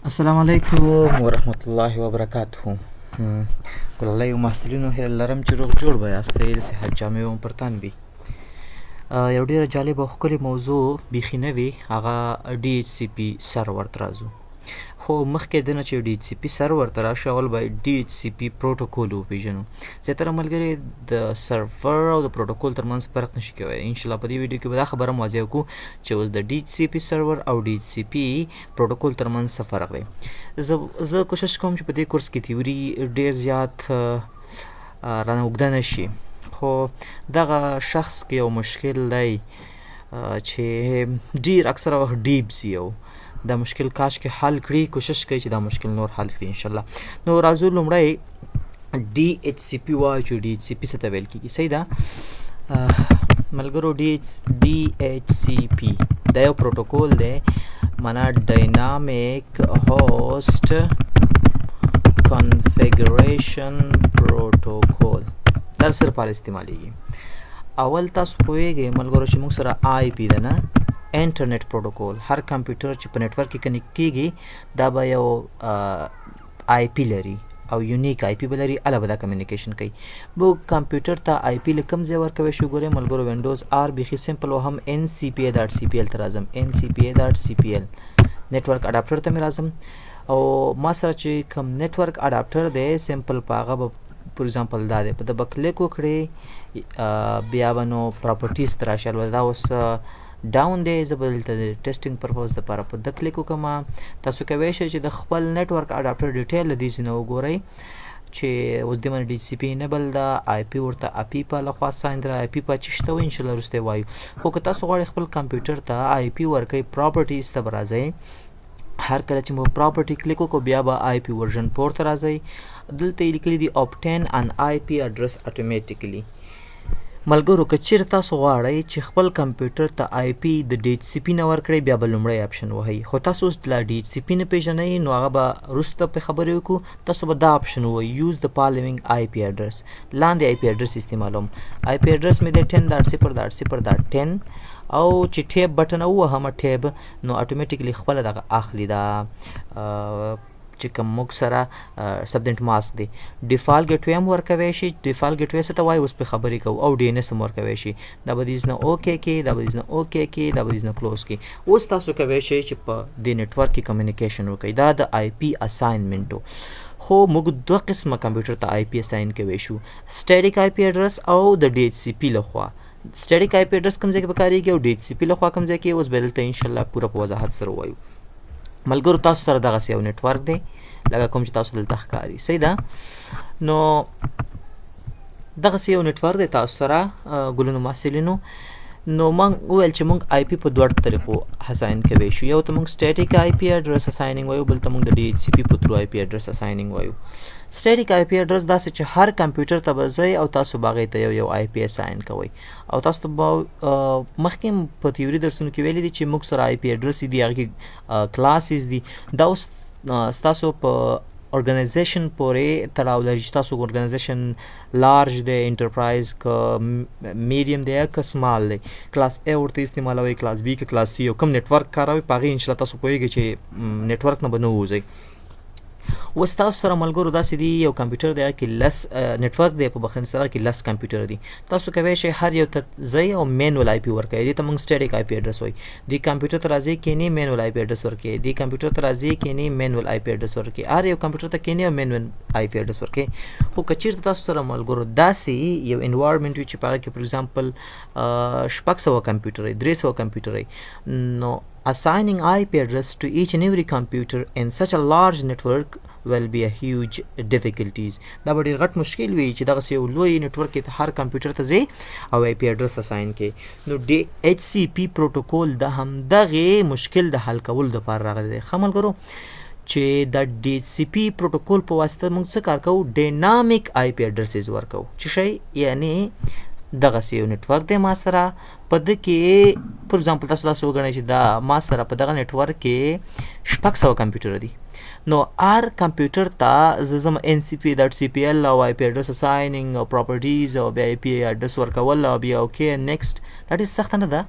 السلام علیکم ورحمت الله وبرکاته. ولله یو محصلینو هیله لرم چې روغ جوړ به یاستئ، د صحت جامې مو پر تن وي. یو ډېره جالبه او ښکلې موضوع بیخي نوې، هغه DHCP سرور ته راځو. خو مخکې د نه چې DHCP سرور ته راشو، اول باید DHCP پروتوکول وپېژنو. زیاتره ملګري د سرور او د پروتوکول ترمنځ فرق نشي کولی. انشاءالله په دې ویډیو کې به دا خبره موضوع وکړو چې اوس د DHCP سرور او DHCP پروتوکول ترمنځ څه فرق دی. زه کوشش کوم چې په دې کورس کې تیوري ډېر زیات رانه اوږده نه شي، خو دغه شخص کې یو مشکل دی چې ډېر اکثره وخت ډیپ ځي او دا مشکل کاش کې حل کړي، کوشش کوي چې دا مشکل نور حل کړي انشاءالله. نو راځو لومړی DHCP وایو چې DHCP څه ته ویل کېږي. صحیح ده ملګرو؟ DHCP دا یو پروتوکول دی، معنا ډاینامیک هوسټ کنفیګریشن پروتوکول. دا صرف حال استعمالیږي. اول تاسو پوهیږئ ملګرو چې موږ سره IP ده نه، انټرنیټ پروتوکول. هر کمپیوټر چې په نیټورک کې کنیکټ کېږي دا به یو IP لري او یونیک IP به لري، اله به دا کمیونیکیشن کوي. موږ کمپیوټر ته IP له کوم ځای ورکوی شو؟ ګورئ ملګرو، وینډوز R بیخي سمپل و، هم NCPA.cpl ته راځم. NCPA.cpl نیټورک اډاپټر ته مې راځم او ما سره چې کوم نیټورک اډاپټر دی سمپل، په هغه به فور ایگزامپل دا دی، په ده به کلیک وکړئ، بیا به نو پراپرټیز ته راشئ. البته دا اوس ډاون دی، زه به دلته د ټیسټینګ پرپوز دپاره په ده کلیک وکړم. تاسو کولی شئ چې د خپل نیټورک اډاپټر ډیټیل له دې ځای نه وګورئ چې اوس دې باندې DHCP انیبل ده، IP ورته APIPA لخوا ساین ده. APIPA چې شته وي انشاءالله وروسته وایو. خو که تاسو غواړئ خپل کمپیوټر ته IP ورکړئ، پراپرټیز ته به راځئ. هر کله چې مو پراپرټي کلیک وکړو بیا به IP ورژن 4 ته راځئ. دلته یې لیکلي دي obtain an IP address automatically. ملګرو که چیرې تاسو غواړئ چې خپل کمپیوټر ته IP د DHCP نه ورکړئ، بیا به لومړی اپشن وهئ. خو تاسو اوس لا DHCP نه پېژنئ، نو هغه به وروسته پرې خبرې وکړو. تاسو به دا اپشن ووایئ یوز د فالوینګ IP اډرس. لاندې IP اډرس استعمالوم. IP اډرس مې دی 10.0.0.10 او چې ټیب بټن ووهم ټیب، نو اټومیټیکلی خپله دغه اخلي دا چې کوم موږ سره سبنیټ ماسک دی. ډیفالټ ګیټوی هم ورکوی شي. ډیفالټ ګیټوی څه ته وایي اوس پرې خبرې کوو. او DNS هم ورکوی شي. دا به دې نه اوکې کې، دا به دې نه اوکې کې، دا به دې نه کلوز کې. اوس تاسو کولی شئ چې په دې نیټورک کې کمیونیکیشن وکړئ. دا د IP اساینمنټ و. خو موږ دوه قسمه کمپیوټر ته IP اساین کوی شو، سټیټیک IP اډرس او د DHCP لخوا. سټیټیک IP اډرس کوم ځای کې پکارېږي او DHCP لخوا کوم ځای کې، اوس به دلته انشاءالله پوره په وضاحت سره ووایو. ملګرو تاسو سره دغسې یو نیټورک دی لکه کوم چې تاسو دلته ښکاري. صحیح ده؟ نو دغسې یو نیټورک دی تاسو سره ګلونو محصلینو. نو موږ وویل چې موږ IP په دوه طریقو اساین کوی شو. یو ته موږ سټیټیک IP اډرس اساینینګ وایو، بل ته موږ د DHCP په تھرو IP اډرس اساینینګ وایو. سټیټیک IP اډرس داسې چې هر کمپیوټر ته به ځئ او تاسو به هغې ته یو IP اساین کوئ. او تاسو ته به مخکې هم په تیوري درسونو کې ویلي دي چې موږ سره IP اډرس دي، هغې کې کلاسز دي. دا اوس ستاسو په ارګنایزیشن پورې تړاو لري چې تاسو ارګنایزیشن لارج دی، انټرپرایز که میډیم دی که سمال دی. کلاس A ورته استعمالوئ، کلاس B که کلاس C او کوم نیټورک کاروئ په هغې انشاءالله تاسو پوهیږئ چې نیټورک نه به نه ووځئ. اوس تاسو سره ملګرو داسې دی یو کمپیوټر دی کې لس نیټورک دی، په بخښنې سره کې لس کمپیوټر دي. تاسو کولی شئ هر یو ته ځئ او مینول IP ورکوئ. دې ته موږ سټیټیک IP اډرس وایي. دې کمپیوټر ته راځئ کینئ مینول IP اډرس ورکوئ. دې کمپیوټر ته راځئ کینئ مینول IP اډرس ورکوئ. هر یو کمپیوټر ته کینئ او مینول IP اډرس ورکوئ. خو که چېرته تاسو سره ملګرو داسې یو انوایرمنټ وي چې په هغه کې فور ایگزامپل 600 کمپیوټر وي، 300 کمپیوټر وي، نو assigning IP address to each and every computer in such a large network will be a huge difficulties. دا به ډېر غټ مشکل وي چې دغسې یو لوی نیټورک کې هر کمپیوټر ته ځې او IP اډرس اساین کړې. نو DHCP پروتوکول د همدغې مشکل د حل کولو دپاره راغلی دی. ښه ملګرو چې د DHCP پروتوکول په واسطه موږ څه کار کوو؟ ډینامیک IP اډرسز ورکوو. چې شی یعنې دغسې یو نیټورک دی ما سره، په ده کې فور ایگزامپل تاسو داسې وګڼئ چې دا ما سره په دغه نیټورک کې 600 کمپیوټر دي. نو هر کمپیوټر ته زه ځم NCPA.cpl او IP اډرس اساینینګ او پراپرټیز او بیا IP اډرس ورکول او بیا اوکې نیکسټ. دا ډېر سخته نه ده.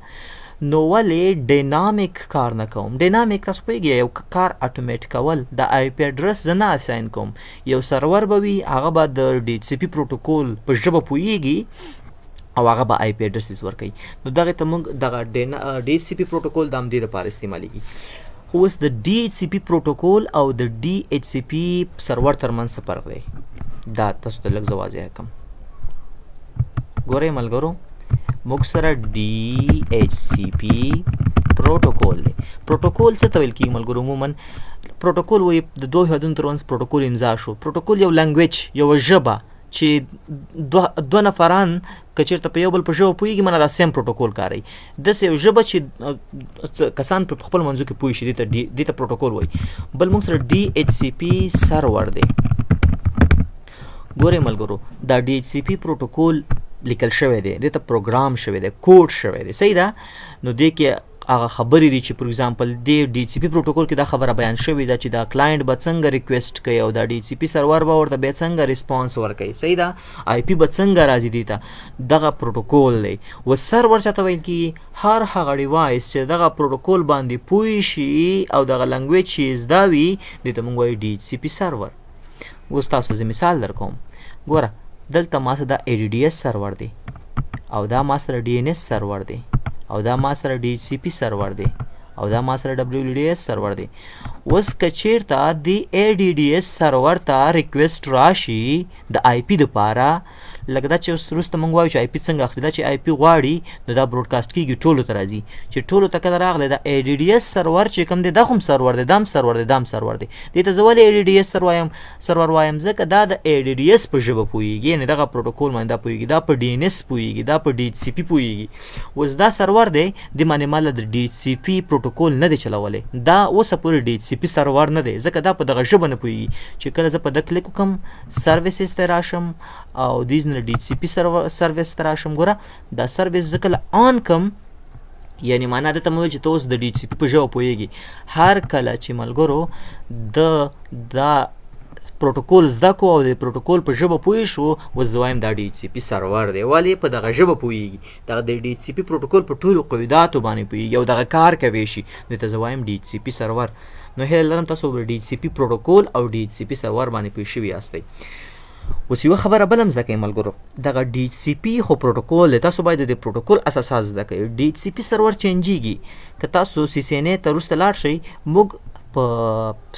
نو ولې ډینامیک کار نه کوم؟ ډینامیک تاسو پوهیږئ یو کار اټومیټ کول، د آی پی اډرس زه نه اساین کوم، یو سرور به وي هغه به د ډي ایچ سی پي پروتوکول په ژبه پوهیږي او هغه به آی پی اډرسز ورکوي. نو دغه ته موږ دغه ډي ایچ سی پي پروتوکول د همدې لپاره استعمالیږي. خو اوس د ډي ایچ سی پي پروتوکول او د ډي ایچ سی پي سرور ترمنځ څه فرق دی؟ دا تاسو ته لږ زه واضح کړم. ګورئ ملګرو، موږ سره ډي ایچ سی پي پروتوکول دی. پروتوکول څه ته ویل کېږي ملګرو؟ عموما پروتوکول وایي د دوه هیوادونو ترمنځ پروتوکول امضا شو. پروتوکول یو لنګویج، یوه ژبه چې دوه نفران که چېرته په یو بل په ژبه پوهېږي معنه دا سیم پروتوکول کاروي. داسې یو ژبه چې کسان په خپل منځو کې پوه شي دې ته پروتوکول وایي. بل موږ سره ډي ایچ سی پي سرور دی. ګورئ ملګرو، دا ډي ایچ سی پي پروتوکول لیکل شوی دی، دې ته پروګرام شوی دی، کوډ شوی دی، صحیح ده؟ نو دې کې هغه خبرې دي چې فور ایگزامپل د ډي ایچ سی پي پروتوکول کې دا خبره بیان شوې ده چې دا کلاینټ به څنګه ریکویسټ کوي او دا ډي ایچ سی پي سرور به ورته بیا څنګه ریسپانس ورکوي، صحیح ده؟ آی پي به څنګه راځي دې ته، دغه پروتوکول دی. و سرور چاته ویل کېږي؟ هر هغه ډیوایس چې دغه پروتوکول باندې پوه شي او دغه لنګویج چې زده وي دې ته موږ وایو ډي ایچ سی پي سرور. اوس تاسو زه مثال در کوم. ګوره دلته ما سره دا ای ډي ډي ایس سرور دی او دا ما سره ډي ان ایس سرور دی او دا ما سره ډي ایچ سی پي سرور دی او دا ما سره ډبلیو ډي ایس سرور دی. اوس که چېرته د ای ډي ډي ایس سرور ته ریکویسټ راشي د آی پي دپاره، لکه دا چې اوس وروسته موږ وایو چې آی پي څنګه اخلي، دا چې آی پي غواړي نو دا براډکاسټ کېږي، ټولو ته راځي. چې ټولو ته کله راغلی دا ای ډي ډي ایس سرور چې کوم دی دا خو هم سرور دی، دا هم سرور دی، دا هم سرور دی. دې ته زه ولې ای ډي ډي ایس سرور وایم؟ ځکه دا د ای ډي ډي ایس په ژبه پوهېږي، یعنې دغه پروتوکول باندې دا پوهېږي، دا په ډي ان ایس پوهېږي، دا په ډي ایچ سی پي پوهېږي. اوس دا سرور دی د معنې ماله د ډي ایچ سی پي پروتوکول نه دی چلولی، دا اوسه پورې ډي ایچ سی پي سرور نه دی، ځکه دا په دغه ژبه نه پوهېږي. چې کله زه په ده کلیک وکړم سروسز ته راشم او دې نه ډي ایچ سی پي سروس ته راشم، ګوره دا سروس زه کله آن کم، یعنی معنا ده ته مې ویل چې ته اوس د ډي ایچ سی پي په ژبه پوهېږي. هر کله چې ملګرو دا پروتوکول زده کو او د پروتوکول په ژبه پوه شو، اوس زه وایم دا ډي ایچ سی پي سرور دی، ولې په دغه ژبه پوهېږي، دغه د ډي ایچ سی پي پروتوکول په ټولو قواعداتو باندې پوهېږي او دغه کار کوی شي، نو ته زه وایم ډي ایچ سی پي سرور. نو هیله لرم تاسو ډي ایچ سی پي پروتوکول او ډي ایچ سی پي سرور باندې پوه شوي یاستئ. اوس یوه خبره بل هم زده کوئ ملګرو، دغه ډي ایچ سی پي خو پروتوکول دی، تاسو باید د دې پروتوکول اساسات زده کوئ. ډي ایچ سی پي سرور چینجېږي، که تاسو سی سی ان اے ته وروسته لاړ شئ، موږ په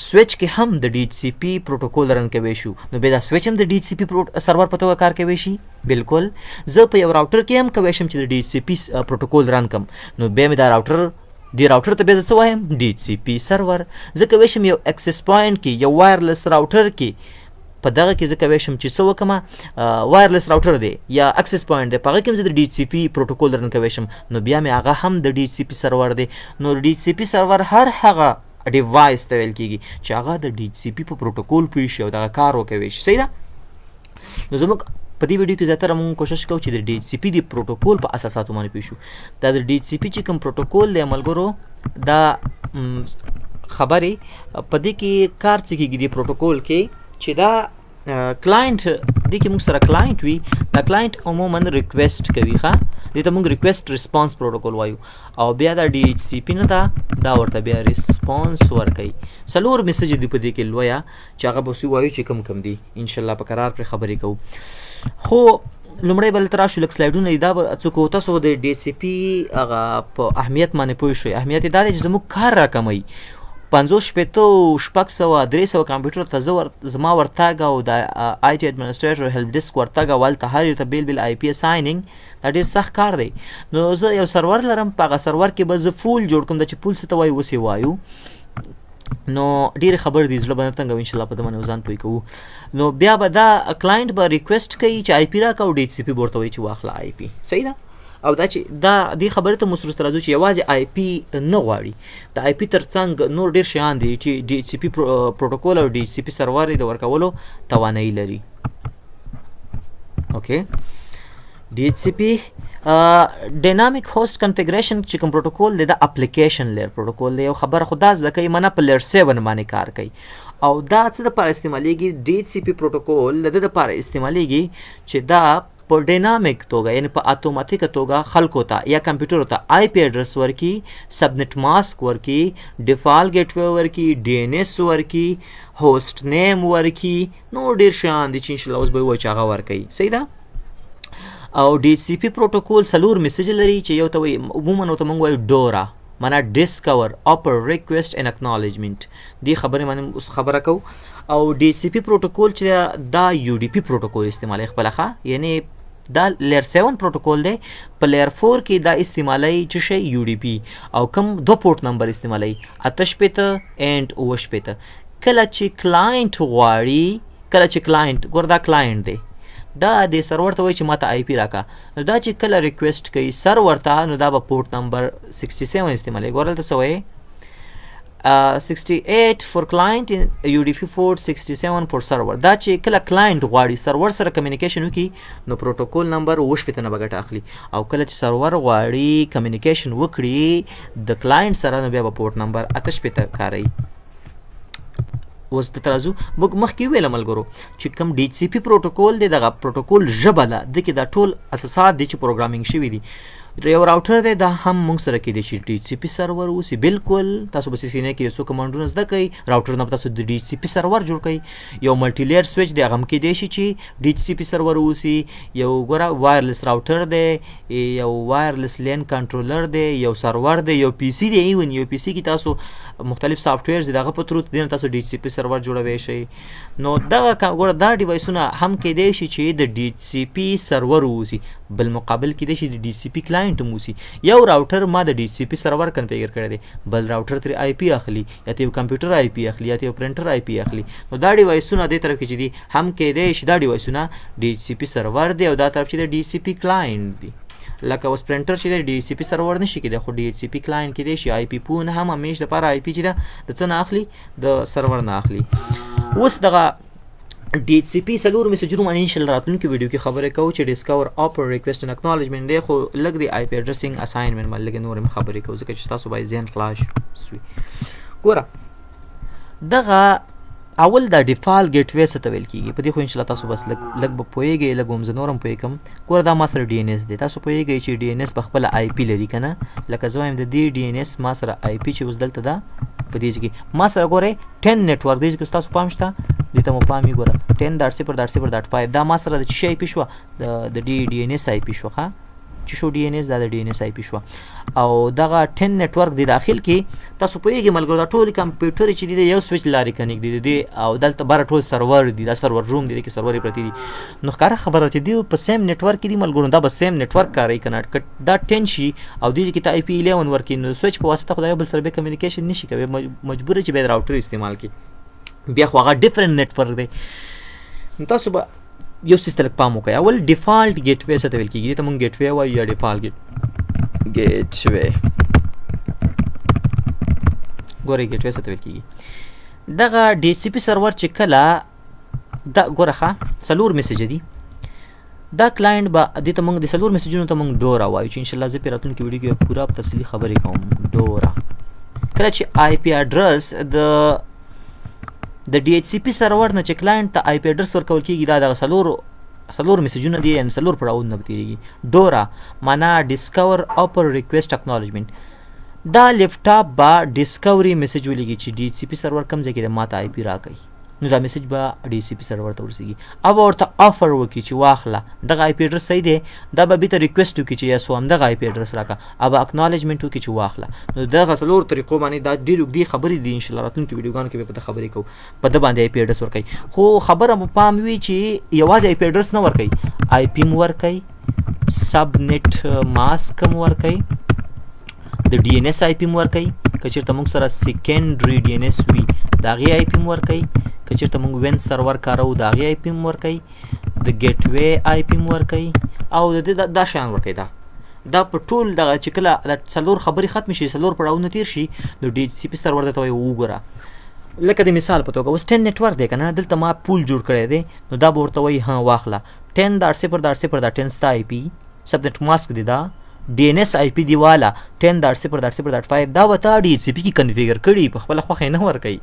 سویچ کې هم د ډي ایچ سی پي پروتوکول رن کوی شو، نو بیا دا سویچ هم د ډي ایچ سی پي سرور په توګه کار کوی شي. بالکل زه په یو راوټر کې هم کوی شم چې د ډي ایچ سی پي پروتوکول رن کم، نو بیا مې دا راوټر ته بیا زه څه وایم؟ ډي ایچ سی پي سرور. زه کوی شم یو اکسس پوینټ کې، یو وایرلس راوټر کې، په دغه کې زه کوی شم چې څه وکړم، وایرلس راوټر دی یا اکسس پوینټ دی، په هغه کې هم زه د ډي ایچ سی پي پروتوکول رن کوی شم، نو بیا مې هغه هم د ډي ایچ سی پي سرور دی. نو ډي ایچ سی پي سرور هر هغه ډیوایس ته ویل کېږي چې هغه د ډي ایچ سی پي په پروتوکول پوه شي او دغه کار وکوی شي، صحیح ده؟ نو زموږ په دې ویډیو کې زیاتره موږ کوشش کوو چې د ډي ایچ سی پي د پروتوکول په اساساتو باندې پوه شو. دا د ډي ایچ سی پي چې کوم پروتوکول دی ملګرو، دا خبرې په دې کې کار څه کېږي د پروتوکول کې چې دا کلاینټ دې کې موږ سره کلاینټ وي، دا کلاینټ عموما ریکویسټ کوي، ښه دې ته موږ ریکویسټ ریسپانس پروتوکول وایو، او بیا دا ډي ایچ سی پي نه ده، دا ورته بیا ریسپانس ورکوي. څلور میسج دي په دې کې لویه چې هغه به وایو چې کم کم دي، انشاءالله په قرار پرې خبرې کوو. خو لومړی به دلته راشو، لږ سلایډونه دي، دا به څه کوو، تاسو د ډي ایچ سی پي هغه په اهمیت باندې پوه شئ. اهمیت یې دا دی چې زموږ کار راکموي. 50 شپېته 600 300 کمپیوټر ته زما ورتګ او د آی ټي اډمنسټریټر هیلپ ډیسک ورتګ او هلته هر یو ته بیل بیل آی پي اسایننګ، دا ډېر سخت کار دی. نو زه یو سرور لرم، په هغه سرور کې به زه فول جوړ کړم، دا چې پول څه ته وایو اوس یې وایو. نو ډېرې خبرې دي، زړه به نه تنګوي، انشاءالله په ده باندې ځان پوه کوو. نو بیا به دا کلاینټ به ریکویسټ کوي چې آی پي راکړه او ډي ایچ سی پي به ورته وایي چې واخله آی پي، صحیح ده؟ او دا چې دا دې خبرې ته موږ وروسته راځو چې یوازې آی پي نه غواړي، د آی پي تر څنګ نور ډېر شیان دي چې ډي ایچ سی پي پروتوکول او ډي ایچ سی پي سرور یې د ورکولو توانایي لري. اوکې، ډي ایچ سی پي ډینامیک هوسټ کنفیګریشن چې کوم پروتوکول دی دا اپلیکیشن لیر پروتوکول دی. یو خبره خو دا زده کوي، منه په لیر 7 باندې کار کوي، او دا څه دپاره استعمالیږي؟ ډي ایچ سی پي پروتوکول د ده دپاره استعمالیږي چې دا په ډینامیک توګه یعنی په اتوماتیک توګه خلکو ته یا کمپیوټر ته آی پی اډرس ورکی، سبنیټ ماسک ورکی، ډیفالت ګیټ وی ورکی، ډي ان اس ورکی، هوست نیم ورکی، نو ډیر شان دي چې ان شاء الله اوس به وایي چې هغه ورکوي. صحیح ده. او ډي ایچ سی پی پروتوکول څلور میسج لري چې یو ته وایي عموما ورته موږ وایو ډورا، معنا ډسکور اپر ریکویسټ ان اکنالجمنٹ. دې خبرې باندې اوس خبره کوو. او ډي ایچ سی پی پروتوکول چې دا یو ډي پی پروتوکول استعمالوي خپله، یعنی دا لیر 7 پروتوکول دی، په لیر 4 کې دا استعمالوي چې شی یو ډي پی، او کم 2 پورټ نمبر استعمالوي 88 اینڈ 89. کله چې کلاینټ غواړي، کله چې کلاینټ ګور دا کلاینټ دی، دا د سرور ته وایي چې ماته آی پی راکا، نو دا چې کله ریکویسټ کوي سرور ته، نو دا به پورټ نمبر 67 استعمالوي. ګور دلته څه وایي 68 for client in UDP port 67 for server. دا چې کله کلاینټ غواړي سرور سره کمیونیکیشن وکړي، نو پروتوکول نمبر 89 نه به ګټه اخلي، او کله چې سرور غواړي کمیونیکیشن وکړي د کلاینټ سره، نو بیا به پورټ نمبر 88 کاروي. اوس ته ترازو موږ مخکې ویل ملګرو چې کوم ډي ایچ سی پی پروتوکول دی، دغه پروتوکول ژبه ده، دغه دا ټول اساسات دي چې پروګرامینګ شوي دي. یو راوټر دی، دا هم موږ سره کېدای شي ډي ایچ سی پی سرور اوسي. بالکل تاسو به سینې کې یو څو کمانډونه زده کوئ، راوټر نه تاسو د ډي ایچ سی پی سرور جوړ کړئ. یو ملټي لیئر سویچ دی، هغه هم کېدای شي چې ډي ایچ سی پی سرور اوسي. یو ګوره وایرلیس راوټر دی، یو وایرلیس لین کنټرولر دی، یو سرور دی، یو پی سی دی. ایون یو پی سی کې تاسو مختلف سافټویرز دي، دغه په ترو دین تاسو ډي ایچ سی پی سرور جوړوي شي. نو دغه ګوره دا ډیوایسونه هم کېدای شي چې د ډي ایچ سی پی سرور اوسي، بل مقابل کېدای شي د ډي ایچ سی پی کلاینټ هم اوسي. یو راوټر ما د ډي ایچ سی پی سرور کنفیګر کړی دی، بل راوټر ترې آی پی اخلي، یا ته یو کمپیوټر آی پی اخلي، یا ته یو پرنټر آی پی اخلي. نو دا ډیوایسونه دې طرف کې چې دي هم کېدای شي دا ډیوایسونه ډي ایچ سی پی سرور دی، او دا طرف چې د ډي ایچ سی پی کلاینټ دی. لکه اوس پرنټر چې د ډي ایچ سی پی سرور نشي کېدای، خو ډي ایچ سی پی کلاینټ کېدای شي. آی پی پون هم همیش دپاره آی پی چې ده د څه نه اخلي، د سرور نه اخلي. اوس دغه ډي ایچ سی پی څلور میسجونو باندې انشاءالله راتلونکي ویډیو کې خبرې کوو چې ډسکور اپر ریکویسټ ان اکنالجمنټ دی، خو لږ د آی پی اډرسینګ اساینمنټ باندې لږ نور هم خبرې کوو، ځکه چې تاسو باید ذهن خلاص وي. ګوره دغه اول دا ډیفالت ګیټ وی څه ته ویل کېږي، په دې خو انشاءالله تاسو بس لږ به پوهېږئ، لږ به هم زه نور هم پوهېږم. ګوره دا ما سره ډي ان اس دی، تاسو پوهېږئ چې ډي ان اس په خپله آی پي لري که نه. لکه زه وایم د دې ډي ان اس ما سره آی پي چې اوس دلته ده په دې کې ما سره ګورئ 10 نیټورک دی، چې ستاسو پام شته دې ته مو پام وي. ګوره 10.0.0.5 دا ما سره د څه شي آی پي شوه، د ډي ان اس آی پي شوه. ښه چې شو ډي ان اس دا د ډي ان اس آی پي شوه، او دغه 10 نیټورک دی داخل کې تاسو پوهېږئ ملګرو دا ټول کمپیوټر چې دي د یو سویچ لارې کنیکټ دي دی، او دلته بره ټول سرور دي، دا سرور روم دی، کې سرورې پرتې دي. نو ښکاره خبره چې دی په سیم نیټورک کې دي ملګرو، دا به سیم نیټورک کاروي که نه. دا 10 شي او دې کې ته آی پي 11 ورکړي، نو سویچ په واسطه خو دا یو بل سره بیا کمیونیکیشن نشي کوي، مجبور چې باید راوټر استعمال کړي، بیا خو هغه ډفرنټ نیټورک دی. نو تاسو به یو څیز ته لږ پام وکړئ. اول ډیفالت ګیټ وی څه ته ویل کېږي، دې ته مونږ ګیټ وی وایو یا ډیفالت ګیټ وی. ګورئ ګیټ وی څه ته ویل کېږي. دغه ډي ایچ سی پي سرور چې کله دا ګوره ښه څلور میسج دي، دا کلاینټ به دې ته مونږ د څلور میسجونو ته مونږ ډورا وایو، چې انشاءالله زه پرې راتلونکي ویډیو کې پوره تفصیلي خبرې کوم. ډورا کله چې آی پی اډرس د ډي ایچ سی پي سرور نه چې کلاینټ ته آی پی اډرس ورکول کېږي، دا دغه څلور میسجونه دي، یعنې څلور پړاوونه به تېرېږي. ډورا معنا ډسکور اپر ریکویسټ اکنالجمنټ. دا لیپټاپ به ډسکوري میسج ولیږي چې ډي ایچ سی پي سرور کوم ځای کې دی، ماته آی پي راکوي. نو دا میسج به ډي ایچ سی پي سرور ته ورسېږي، او ورته افر وکړي چې واخله دغه آی پي اډرس صحیح دی، دا به بیرته ریکویسټ وکړي چې یسو همدغه آی پي اډرس راکړه، او به اکنالجمنټ وکړي چې واخله. نو دغه څلور طریقو باندې دا ډېرې اوږدې خبرې دي، انشاءالله راتلونکي ویډیوګانو کې به په ده خبرې کوو، په ده باندې آی پي اډرس ورکوي. خو خبره مو پام وي چې یوازې آی پي اډرس نه ورکوي، آی پي هم ورکوي، سبنیټ ماسک هم ورکوي، د ډي ان اس آی پي هم ورکوي، که چېرته موږ سره سیکنډري ډي ان اس وي د هغې آی پي هم ورکوي، که چېرته موږ وین سرور کاروو د هغې آی پي هم ورکوي، د ګیټ وی آی پي هم ورکوي، او د دې دا شیان ورکوي. دا په ټول دغه چې کله د څلور خبرې ختمې شي، څلور پړاوونه تېر شي، نو ډي ایچ سی پي سرور درته وایي وګوره. لکه د مثال په توګه اوس 10 نیټورک دی که نه، دلته ما پول جوړ کړی دی، نو دا به ورته وایي ها واخله 10.0.0.10 ستا آی پي سبنیټ ماسک دی، دا ډي ان اس آی پي دی والا 10.0.0.5 دا به تا ډي ایچ سی پي کې کنفیګر کړي، په خپله خوښه یې نه ورکوي.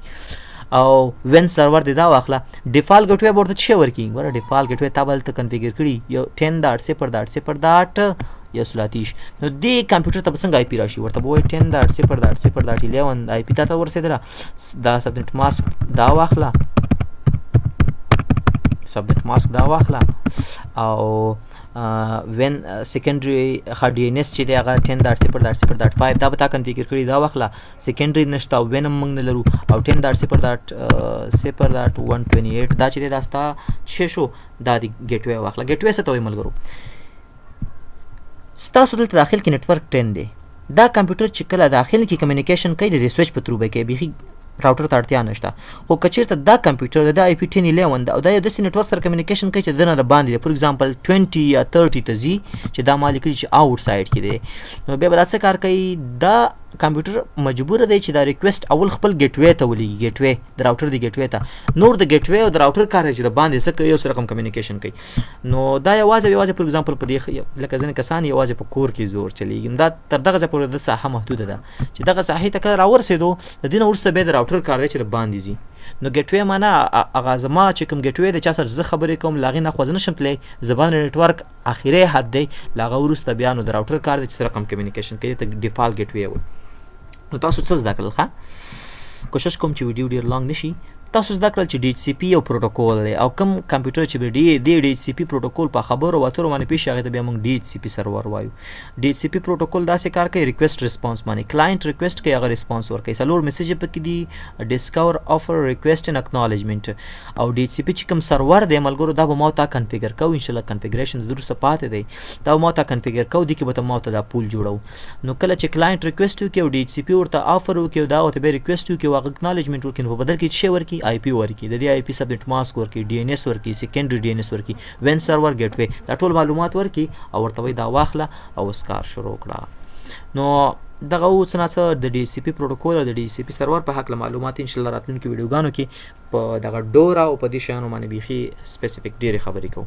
او وین سرور دی دا واخله ډیفالت ګټوي ورته څه ورکی ګوره ډیفالت ګټوي تا بل ته کنفیګر کړي یو 10.0.0.0 یا سلاتیش نو دې کمپیوټر ته څنګه آی پی راشي ورته وای 10.0.0.11 آی پی ته ورسېدله دا سبنیټ ماسک دا واخله سبنیټ ماسک دا واخله او وین سیکنډري ډي ان اس چې دی هغه 10.0.0.5 دا به تا کنفیګر کړي دا واخله سیکنډري نشته او وین هم موږ نه لرو او 10.0.0.128 دا چې دی دا ستا څه شو دا د ګیټوي واخله ګیټوي څه ته وایي ملګرو ستاسو دلته داخل کې نتورک 10 دی دا کمپیوټر چې کله داخل کې کمیونیکیشن کوي د سویچ په تروبه کې بیخي راوټر ته اړتیا نشته خو کچیرته دا کمپیوټر د آی پی 1011 دا او دا یو داسې نتورک سره کمیونیکیشن کوي چې دنه د باندې فور ایگزامپل 20 یا 30 ته ځي چې دا مالک چې آوټ سایډ کې دی نو بیا به دا څه کار کوي دا کمپیوټر مجبور دی چې دا ریکوست اول خپل ګیټوي ته ولېږي ګیټوي د راوټر د ګیټوي ته نور د ګیټوي او د راوټر کار چې د باندې څه کوي او سره کوم کمیونیکیشن کوي نو دا یوازې فور ایگزامپل په دې لکه ځینې کسان یوازې په کور کې زور چلیږي دا تر دغه ځای پورې د ساحه محدوده ده چې دغه ساحې ته کله راورسېدو د دې نه وروسته بیا د راوټر کار دی چې د باندې ځي نو ګیټوي معنا هغه زما چې کوم ګیټوي د چا سره زه خبرې کوم له هغې نه خو زه نشم تللی زبان نټورک اخري حد دی له هغه وروسته بیا نو د راوټر کار دی چې سره کوم کمیونیکیشن کوي ته ډیفالت ګیټوي وایي نو تاسو څه زده کړل ښه کوشش کوم چې ویډیو ډېر لانګ نشي تاسو زده کړل چې ډي ایچ سی پی یو پروتوکول دی او کوم کمپیوټر چې به دی ډي ایچ سی پی پروتوکول په خبرو اترو باندې پیښ هغه ته بیا موږ ډي ایچ سی پی سرور وایو ډي ایچ سی پی پروتوکول داسې کار کوي ریکوست ریسپانس باندې کلاینټ ریکوست کوي هغه ریسپانس ورکوي څلور میسج پکې دي ډیسکور افر ریکوست ان اکنالجمنټ او ډي ایچ سی پی چې کوم سرور دی ملګرو دا به ما ته کنفیګر کوو ان شاء الله کنفیګریشن درسته پاتې دی دا ما ته کنفیګر کوو دي کې به ما ته دا پول جوړو نو کله چې کلاینټ ریکوست وکړي او ډي ایچ سی پی ورته افر وکړي دا ورته به ریکوست وکړي او اکنالجمنټ وکړي نو په بدل کې څه ورکړي آی پی ورکړي د آی پی سبنیټ ماسک ورکړي ډي ان اس ورکړي سیکنډري ډي ان اس ورکړي وین سرور ګیټوي دا ټول معلومات ورکړي او ورته وایي دا واخله او اوس کار شروع کړه نو دغه اوس څه د ډي سی پی پروتوکول او د ډي سی پی سرور په حق معلومات ان شاء الله راتلونکي ویډیوګانو کې په دغه ډورا او په دې شیانو باندې بیخي سپیسیفیک ډېرې خبرې کوو